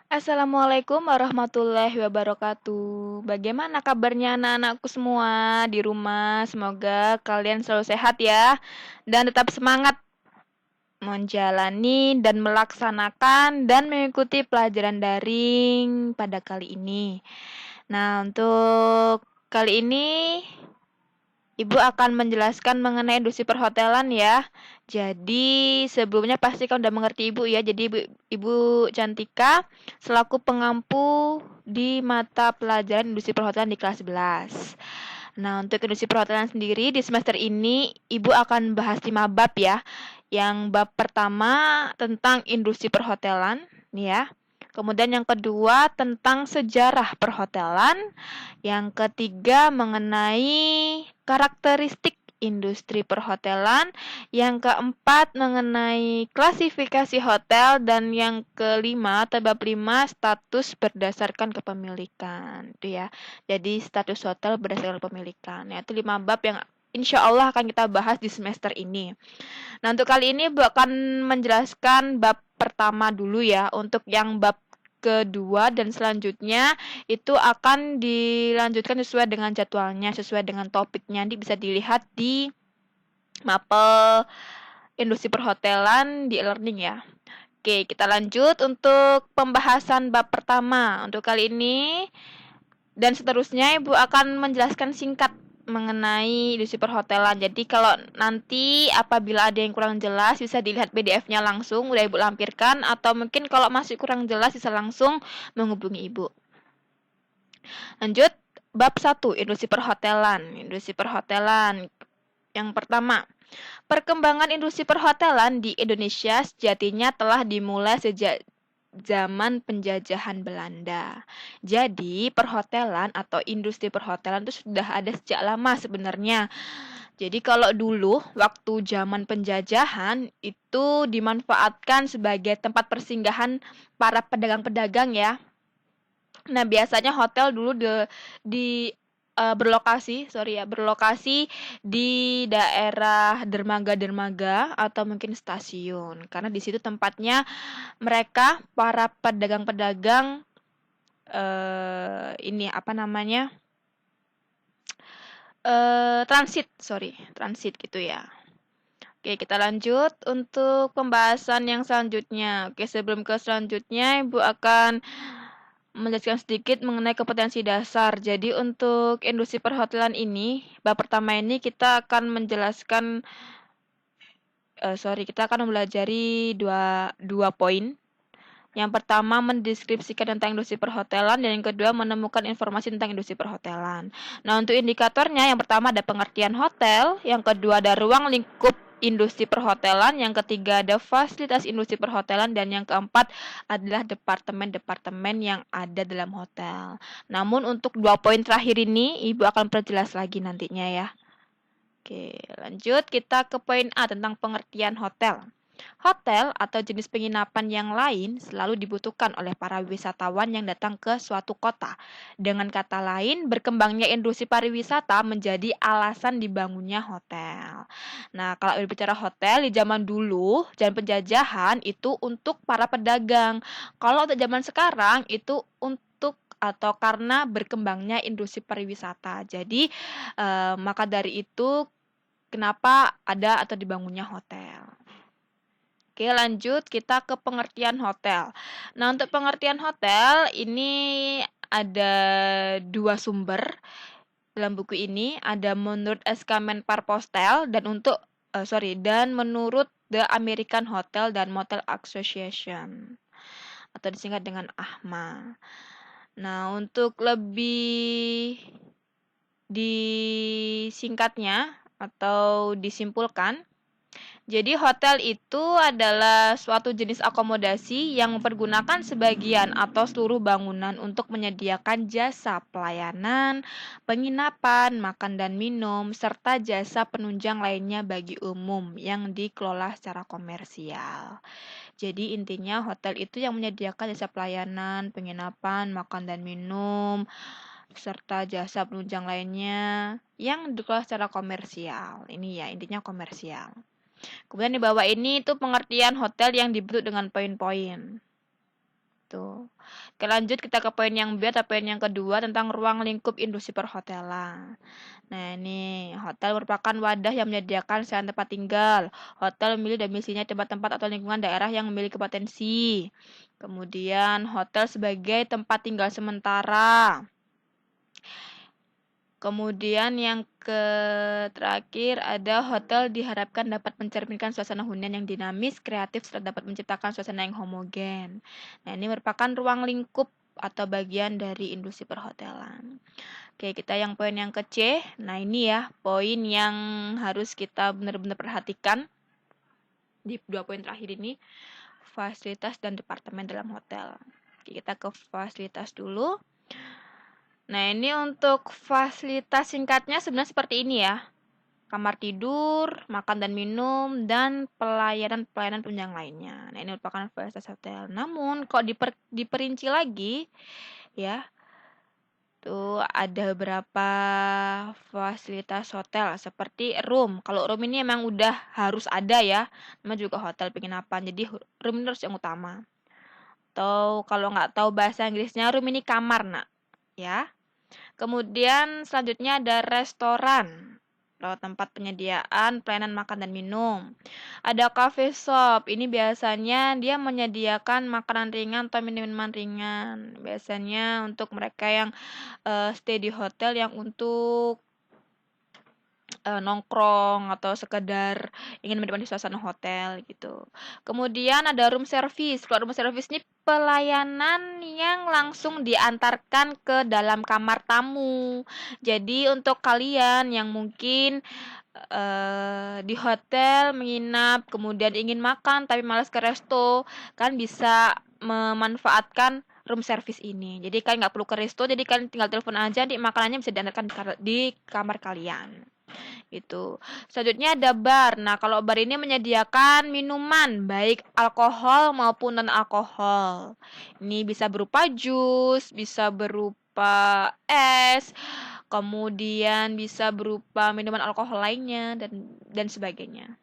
Assalamualaikum warahmatullahi wabarakatuh. Bagaimana kabarnya anak-anakku semua di rumah? Semoga kalian selalu sehat ya dan tetap semangat menjalani dan melaksanakan dan mengikuti pelajaran daring pada kali ini. Nah, untuk kali ini Ibu akan menjelaskan mengenai industri perhotelan ya. Jadi sebelumnya pasti kamu udah mengerti Ibu ya. Jadi Ibu Cantika selaku pengampu di mata pelajaran industri perhotelan di kelas 11. Nah, untuk industri perhotelan sendiri di semester ini Ibu akan bahas 5 bab ya. Yang bab pertama tentang industri perhotelan nih ya. Kemudian yang kedua tentang sejarah perhotelan. Yang ketiga mengenai karakteristik industri perhotelan. Yang keempat mengenai klasifikasi hotel. Dan yang kelima, atau bab 5, status berdasarkan kepemilikan. Itu ya. Jadi status hotel berdasarkan kepemilikan. Itu 5 bab yang insya Allah akan kita bahas di semester ini. Nah, untuk kali ini Bu akan menjelaskan bab pertama dulu ya. Untuk yang bab kedua dan selanjutnya itu akan dilanjutkan sesuai dengan jadwalnya, sesuai dengan topiknya. Nanti bisa dilihat di mapel industri perhotelan di e-learning ya. Oke, kita lanjut untuk pembahasan bab pertama. Untuk kali ini dan seterusnya Ibu akan menjelaskan singkat mengenai industri perhotelan. Jadi kalau nanti apabila ada yang kurang jelas bisa dilihat PDF-nya langsung udah Ibu lampirkan, atau mungkin kalau masih kurang jelas bisa langsung menghubungi Ibu. Lanjut bab 1, industri perhotelan. Industri perhotelan. Yang pertama, perkembangan industri perhotelan di Indonesia sejatinya telah dimulai sejak zaman penjajahan Belanda. Jadi, perhotelan atau industri perhotelan itu sudah ada sejak lama sebenarnya. Jadi, kalau dulu waktu zaman penjajahan itu dimanfaatkan sebagai tempat persinggahan para pedagang-pedagang ya. Nah, biasanya hotel dulu berlokasi di daerah dermaga-dermaga atau mungkin stasiun. Karena di situ tempatnya mereka para pedagang-pedagang transit gitu ya. Oke, kita lanjut untuk pembahasan yang selanjutnya. Oke, sebelum ke selanjutnya, Ibu akan menjelaskan sedikit mengenai kompetensi dasar. Jadi untuk industri perhotelan ini, bab pertama ini kita akan menjelaskan kita akan mempelajari dua poin. Yang pertama mendeskripsikan tentang industri perhotelan, dan yang kedua menemukan informasi tentang industri perhotelan. Nah, untuk indikatornya yang pertama ada pengertian hotel, yang kedua ada ruang lingkup industri perhotelan, yang ketiga ada fasilitas industri perhotelan, dan yang keempat adalah departemen-departemen yang ada dalam hotel. Namun untuk 2 poin terakhir ini Ibu akan perjelas lagi nantinya ya. Oke, lanjut kita ke poin A tentang pengertian hotel. Hotel atau jenis penginapan yang lain selalu dibutuhkan oleh para wisatawan yang datang ke suatu kota. Dengan kata lain, berkembangnya industri pariwisata menjadi alasan dibangunnya hotel. Nah, kalau berbicara hotel di zaman dulu, zaman penjajahan itu untuk para pedagang. Kalau untuk zaman sekarang itu untuk atau karena berkembangnya industri pariwisata. Jadi, maka dari itu kenapa ada atau dibangunnya hotel. Oke, lanjut kita ke pengertian hotel. Nah, untuk pengertian hotel ini ada 2 sumber dalam buku ini. Ada menurut SK Menparpostel dan menurut The American Hotel dan Motel Association atau disingkat dengan AHMA. Nah, untuk lebih disingkatnya atau disimpulkan, jadi hotel itu adalah suatu jenis akomodasi yang mempergunakan sebagian atau seluruh bangunan untuk menyediakan jasa pelayanan, penginapan, makan dan minum, serta jasa penunjang lainnya bagi umum yang dikelola secara komersial. Jadi intinya hotel itu yang menyediakan jasa pelayanan, penginapan, makan dan minum, serta jasa penunjang lainnya yang dikelola secara komersial. Ini ya, intinya komersial. Kemudian di bawah ini itu pengertian hotel yang dibentuk dengan poin-poin. Tuh. Oke, lanjut kita ke poin yang B atau poin yang kedua tentang ruang lingkup industri perhotelan. Nah, ini hotel merupakan wadah yang menyediakan sarana tempat tinggal. Hotel memilih domisilinya tempat-tempat atau lingkungan daerah yang memiliki potensi. Kemudian hotel sebagai tempat tinggal sementara. Kemudian yang terakhir ada hotel diharapkan dapat mencerminkan suasana hunian yang dinamis, kreatif, serta dapat menciptakan suasana yang homogen. Nah, ini merupakan ruang lingkup atau bagian dari industri perhotelan. Oke, kita yang poin yang ke C. Nah, ini ya poin yang harus kita benar-benar perhatikan di 2 poin terakhir ini, fasilitas dan departemen dalam hotel. Oke, kita ke fasilitas dulu. Nah, ini untuk fasilitas singkatnya sebenarnya seperti ini ya. Kamar tidur, makan dan minum, dan pelayanan-pelayanan penunjang lainnya. Nah, ini merupakan fasilitas hotel. Namun, kok diperinci lagi, ya, tuh ada beberapa fasilitas hotel seperti room. Kalau room ini emang udah harus ada ya. Namanya juga hotel penginapan. Jadi room ini harus yang utama. Atau kalau nggak tahu bahasa Inggrisnya, room ini kamar, nak. Ya. Kemudian selanjutnya ada restoran, tempat penyediaan pelayanan makan dan minum. Ada cafe shop, ini biasanya dia menyediakan makanan ringan atau minuman ringan. Biasanya untuk mereka yang stay di hotel yang untuk nongkrong atau sekedar ingin menikmati suasana hotel gitu. Kemudian ada room service. Kalau room service ini pelayanan yang langsung diantarkan ke dalam kamar tamu. Jadi untuk kalian yang mungkin di hotel menginap kemudian ingin makan tapi malas ke resto, kan bisa memanfaatkan room service ini. Jadi kalian nggak perlu ke resto, jadi kalian tinggal telepon aja, di makanannya bisa diantarkan di kamar kalian. Itu. Selanjutnya ada bar. Nah, kalau bar ini menyediakan minuman baik alkohol maupun non alkohol. Ini bisa berupa jus, bisa berupa es, kemudian bisa berupa minuman alkohol lainnya dan sebagainya.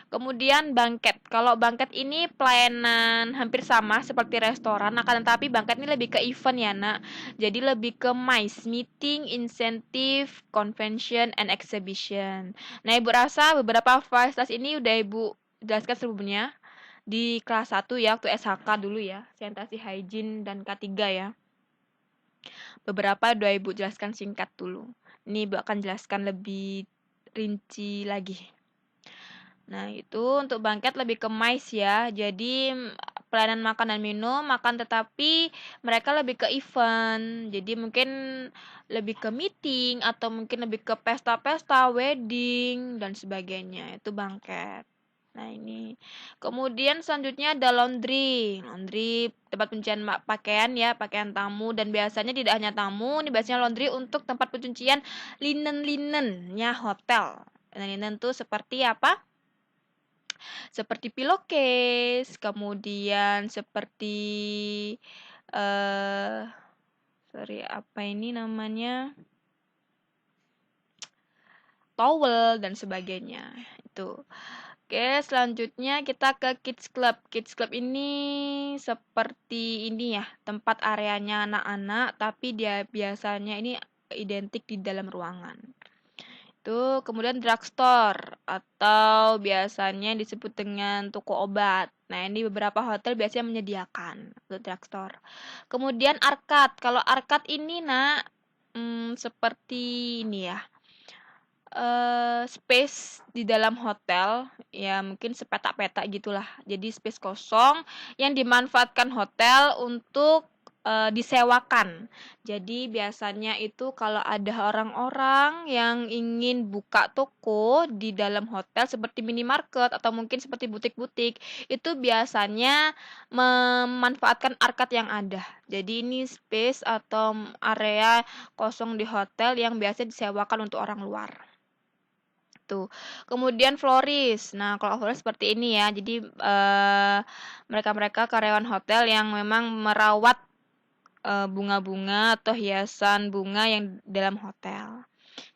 Kemudian bangket. Kalau bangket ini pelayanan hampir sama seperti restoran, akan tetapi bangket ini lebih ke event ya, nak. Jadi lebih ke MICE, meeting, incentive, convention, and exhibition. Nah, Ibu rasa beberapa fasilitas ini udah Ibu jelaskan sebelumnya di kelas 1 ya, waktu SHK dulu ya, sanitasi hygiene dan K3 ya. Beberapa udah Ibu jelaskan singkat dulu. Ini Ibu akan jelaskan lebih rinci lagi. Nah, itu untuk bangket lebih ke MICE ya. Jadi pelayanan makan dan minum, makan tetapi mereka lebih ke event. Jadi mungkin lebih ke meeting atau mungkin lebih ke pesta-pesta, wedding dan sebagainya. Itu bangket. Nah, ini. Kemudian selanjutnya ada laundry. Laundry tempat pencucian pakaian ya, pakaian tamu dan biasanya tidak hanya tamu, ini biasanya laundry untuk tempat pencucian linen-linennya hotel. Linen tuh seperti apa? Seperti pillowcase, kemudian seperti apa ini namanya? Towel dan sebagainya. Itu. Oke, selanjutnya kita ke Kids Club. Kids Club ini seperti ini ya, tempat areanya anak-anak, tapi dia biasanya ini identik di dalam ruangan. Itu kemudian drugstore atau biasanya disebut dengan toko obat. Nah, ini beberapa hotel biasanya menyediakan untuk drugstore. Kemudian arcade. Kalau arcade ini nak seperti ini ya. Space di dalam hotel ya mungkin sepetak-petak gitulah. Jadi space kosong yang dimanfaatkan hotel untuk disewakan. Jadi biasanya itu kalau ada orang-orang yang ingin buka toko di dalam hotel seperti minimarket atau mungkin seperti butik-butik, itu biasanya memanfaatkan arcade yang ada. Jadi ini space atau area kosong di hotel yang biasa disewakan untuk orang luar. Tuh. Kemudian florist. Nah, kalau florist seperti ini ya. Jadi mereka-mereka karyawan hotel yang memang merawat bunga-bunga atau hiasan bunga yang dalam hotel.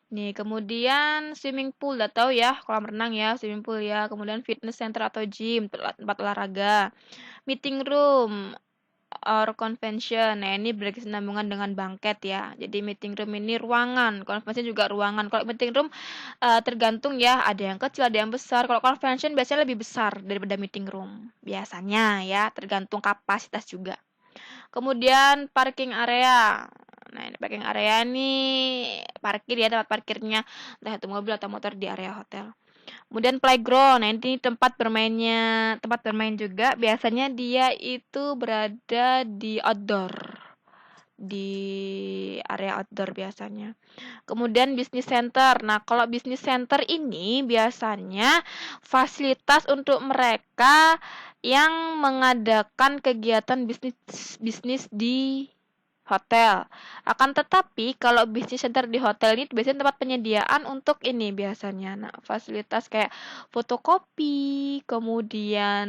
Nih, kemudian swimming pool, udah tahu ya, kolam renang ya, swimming pool ya. Kemudian fitness center atau gym, tempat olahraga. Meeting room, or convention. Nah, ini berkesinambungan dengan banquet ya. Jadi meeting room ini ruangan, convention juga ruangan. Kalau meeting room tergantung ya, ada yang kecil, ada yang besar. Kalau convention biasanya lebih besar daripada meeting room. Biasanya ya, tergantung kapasitas juga. Kemudian parking area. Nah, ini parking area nih parkir ya, tempat parkirnya entah itu mobil atau motor di area hotel. Kemudian playground. Nah, ini tempat bermain juga. Biasanya dia itu berada di outdoor. Di area outdoor biasanya. Kemudian business center. Nah, kalau business center ini biasanya fasilitas untuk mereka yang mengadakan kegiatan bisnis di hotel. Akan tetapi kalau bisnis center di hotel ini biasanya tempat penyediaan untuk ini biasanya. Nah, fasilitas kayak fotokopi, kemudian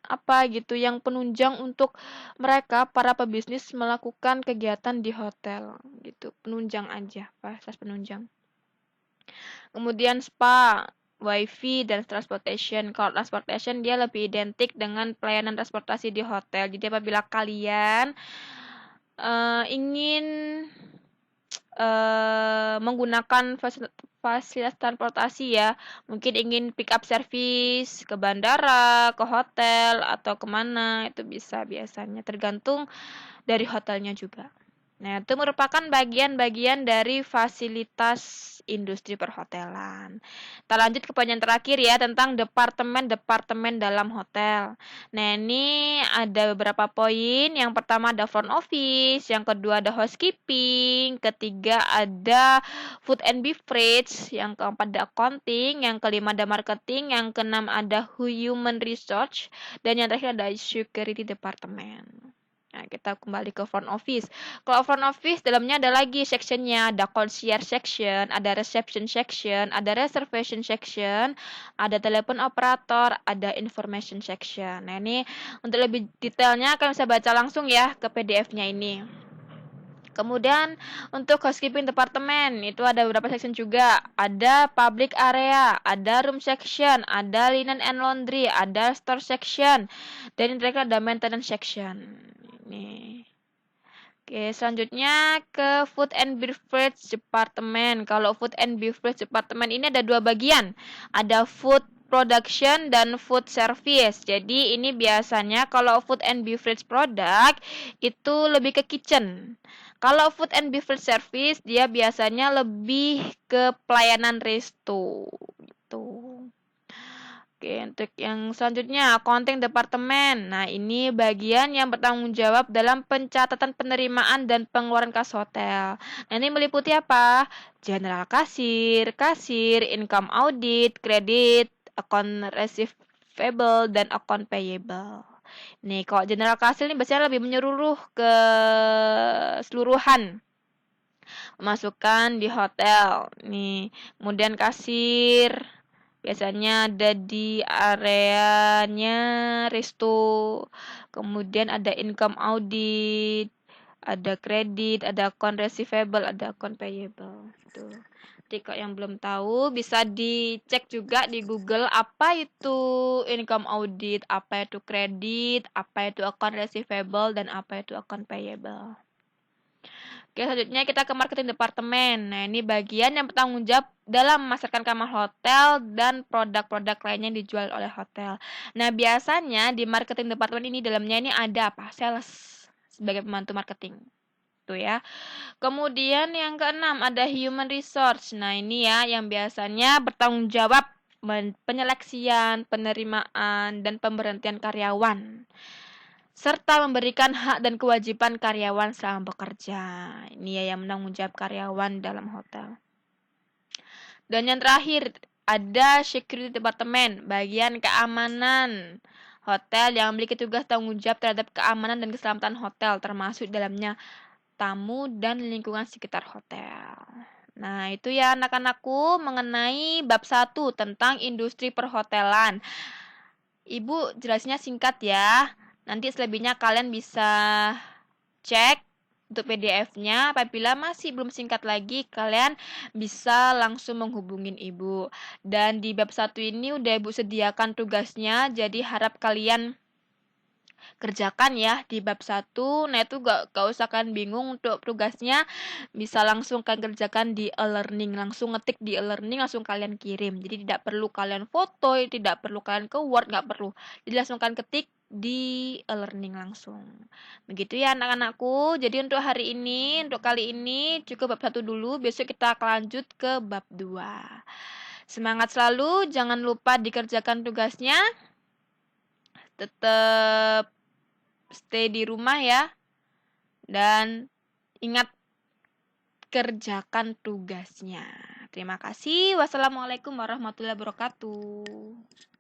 apa gitu yang penunjang untuk mereka para pebisnis melakukan kegiatan di hotel gitu. Penunjang aja, fasilitas penunjang. Kemudian spa, wifi dan transportation. Kalau transportation dia lebih identik dengan pelayanan transportasi di hotel. Jadi apabila kalian ingin menggunakan fasilitas transportasi ya, mungkin ingin pick up service ke bandara, ke hotel atau kemana itu bisa biasanya tergantung dari hotelnya juga. Nah, itu merupakan bagian-bagian dari fasilitas industri perhotelan. Kita lanjut ke poin yang terakhir ya, tentang departemen-departemen dalam hotel. Nah, ini ada beberapa poin. Yang pertama ada front office, yang kedua ada housekeeping, ketiga ada food and beverage, yang keempat ada accounting, yang kelima ada marketing, yang keenam ada human resource, dan yang terakhir ada security department. Nah, kita kembali ke front office. Kalau front office, dalamnya ada lagi sectionnya. Ada concierge section, ada reception section, ada reservation section, ada telepon operator, ada information section. Nah, ini untuk lebih detailnya kalian bisa baca langsung ya ke PDF-nya ini. Kemudian untuk housekeeping department itu ada beberapa section juga. Ada public area, ada room section, ada linen and laundry, ada store section, dan yang terakhir ada maintenance section. Nih. Oke, selanjutnya ke food and beverage department. Kalau food and beverage department ini ada dua bagian. Ada food production dan food service. Jadi ini biasanya kalau food and beverage product itu lebih ke kitchen. Kalau food and beverage service dia biasanya lebih ke pelayanan resto gitu. Oke, untuk yang selanjutnya, accounting departemen. Nah, ini bagian yang bertanggung jawab dalam pencatatan penerimaan dan pengeluaran kas hotel. Nah, ini meliputi apa? General kasir, income audit, kredit, account receivable, dan account payable. Nih, kalau general kasir ini biasanya lebih menyeluruh ke seluruhan pemasukan di hotel. Nih, kemudian kasir biasanya ada di areanya resto. Kemudian ada income audit, ada kredit, ada account receivable, ada account payable. Tuh. Jadi kalau yang belum tahu bisa dicek juga di Google apa itu income audit, apa itu kredit, apa itu account receivable, dan apa itu account payable. Oke, selanjutnya kita ke marketing departemen. Nah, ini bagian yang bertanggung jawab dalam memasarkan kamar hotel dan produk-produk lainnya yang dijual oleh hotel. Nah, biasanya di marketing departemen ini dalamnya ini ada apa? Sales sebagai pembantu marketing. Tuh ya. Kemudian yang keenam ada human resource. Nah, ini ya yang biasanya bertanggung jawab penyeleksian, penerimaan, dan pemberhentian karyawan, serta memberikan hak dan kewajiban karyawan selama bekerja. Ini ya yang menanggung jawab karyawan dalam hotel. Dan yang terakhir ada security department, bagian keamanan hotel yang memiliki tugas tanggung jawab terhadap keamanan dan keselamatan hotel, termasuk dalamnya tamu dan lingkungan sekitar hotel. Nah, itu ya anak-anakku mengenai bab 1 tentang industri perhotelan. Ibu jelasnya singkat ya. Nanti selebihnya kalian bisa cek untuk PDF-nya. Apabila masih belum singkat lagi, kalian bisa langsung menghubungin Ibu. Dan di bab 1 ini udah Ibu sediakan tugasnya, jadi harap kalian kerjakan ya di bab 1. Nah, itu gak usah kan bingung untuk tugasnya, bisa langsung kan kerjakan di e-learning, langsung ngetik di e-learning, langsung kalian kirim. Jadi tidak perlu kalian foto, tidak perlu kalian ke Word, nggak perlu. Jadi langsung kan ketik di e-learning langsung. Begitu ya anak-anakku. Jadi untuk hari ini, untuk kali ini cukup bab 1 dulu, besok kita akan lanjut ke bab 2. Semangat selalu, jangan lupa dikerjakan tugasnya. Tetap stay di rumah ya. Dan ingat kerjakan tugasnya. Terima kasih. Wassalamualaikum warahmatullahi wabarakatuh.